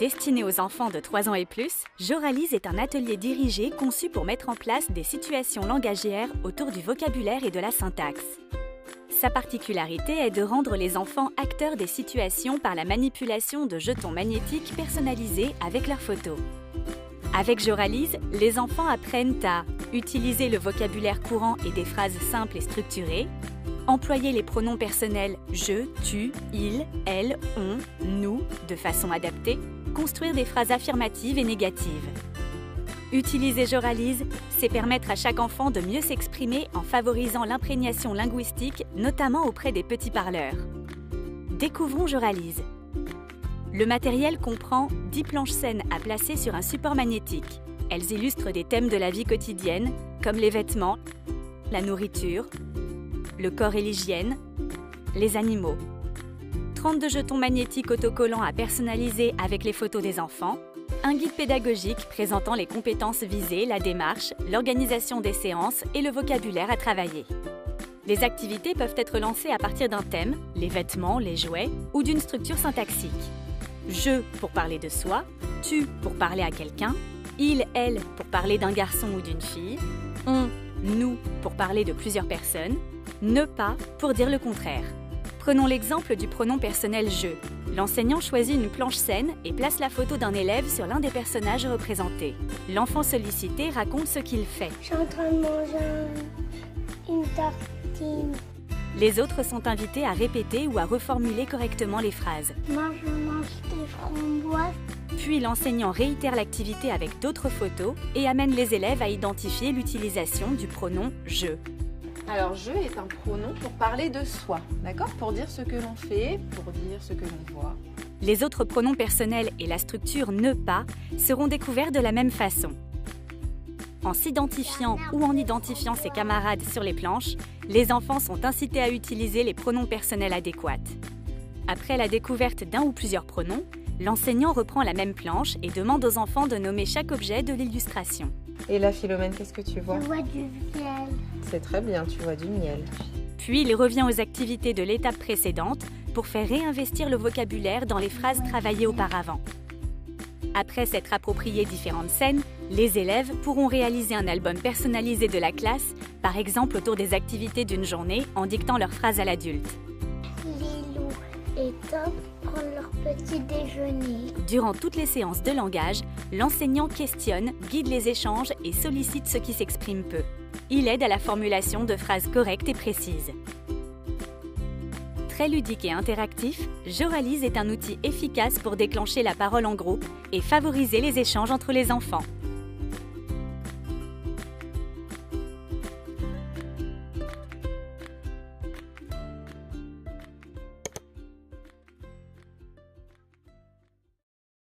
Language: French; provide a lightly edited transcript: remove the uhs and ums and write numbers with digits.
Destiné aux enfants de 3 ans et plus, Joralise est un atelier dirigé conçu pour mettre en place des situations langagières autour du vocabulaire et de la syntaxe. Sa particularité est de rendre les enfants acteurs des situations par la manipulation de jetons magnétiques personnalisés avec leurs photos. Avec Joralise, les enfants apprennent à utiliser le vocabulaire courant et des phrases simples et structurées, employer les pronoms personnels je, tu, il, elle, on, nous de façon adaptée, construire des phrases affirmatives et négatives. Utiliser Joralise, c'est permettre à chaque enfant de mieux s'exprimer en favorisant l'imprégnation linguistique, notamment auprès des petits parleurs. Découvrons Joralise. Le matériel comprend 10 planches saines à placer sur un support magnétique. Elles illustrent des thèmes de la vie quotidienne, comme les vêtements, la nourriture, le corps et l'hygiène, les animaux. 32 jetons magnétiques autocollants à personnaliser avec les photos des enfants, un guide pédagogique présentant les compétences visées, la démarche, l'organisation des séances et le vocabulaire à travailler. Les activités peuvent être lancées à partir d'un thème, les vêtements, les jouets, ou d'une structure syntaxique. Je pour parler de soi, tu pour parler à quelqu'un, il, elle pour parler d'un garçon ou d'une fille, on, nous pour parler de plusieurs personnes, ne pas pour dire le contraire. Prenons l'exemple du pronom personnel « je ». L'enseignant choisit une planche saine et place la photo d'un élève sur l'un des personnages représentés. L'enfant sollicité raconte ce qu'il fait. Je suis en train de manger une tartine. Les autres sont invités à répéter ou à reformuler correctement les phrases. Moi, je mange des framboises. Puis l'enseignant réitère l'activité avec d'autres photos et amène les élèves à identifier l'utilisation du pronom « je ». Alors, je est un pronom pour parler de soi, d'accord? Pour dire ce que l'on fait, pour dire ce que l'on voit. Les autres pronoms personnels et la structure « ne pas » seront découverts de la même façon. En s'identifiant ou en identifiant ses camarades sur les planches, les enfants sont incités à utiliser les pronoms personnels adéquats. Après la découverte d'un ou plusieurs pronoms, l'enseignant reprend la même planche et demande aux enfants de nommer chaque objet de l'illustration. Et là, Philomène, qu'est-ce que tu vois? Je vois du miel. C'est très bien, tu vois du miel. Puis il revient aux activités de l'étape précédente pour faire réinvestir le vocabulaire dans les phrases travaillées auparavant. Après s'être approprié différentes scènes, les élèves pourront réaliser un album personnalisé de la classe, par exemple autour des activités d'une journée en dictant leurs phrases à l'adulte. Lilou et Top prennent leur petit déjeuner. Durant toutes les séances de langage, l'enseignant questionne, guide les échanges et sollicite ceux qui s'expriment peu. Il aide à la formulation de phrases correctes et précises. Très ludique et interactif, Joralise est un outil efficace pour déclencher la parole en groupe et favoriser les échanges entre les enfants.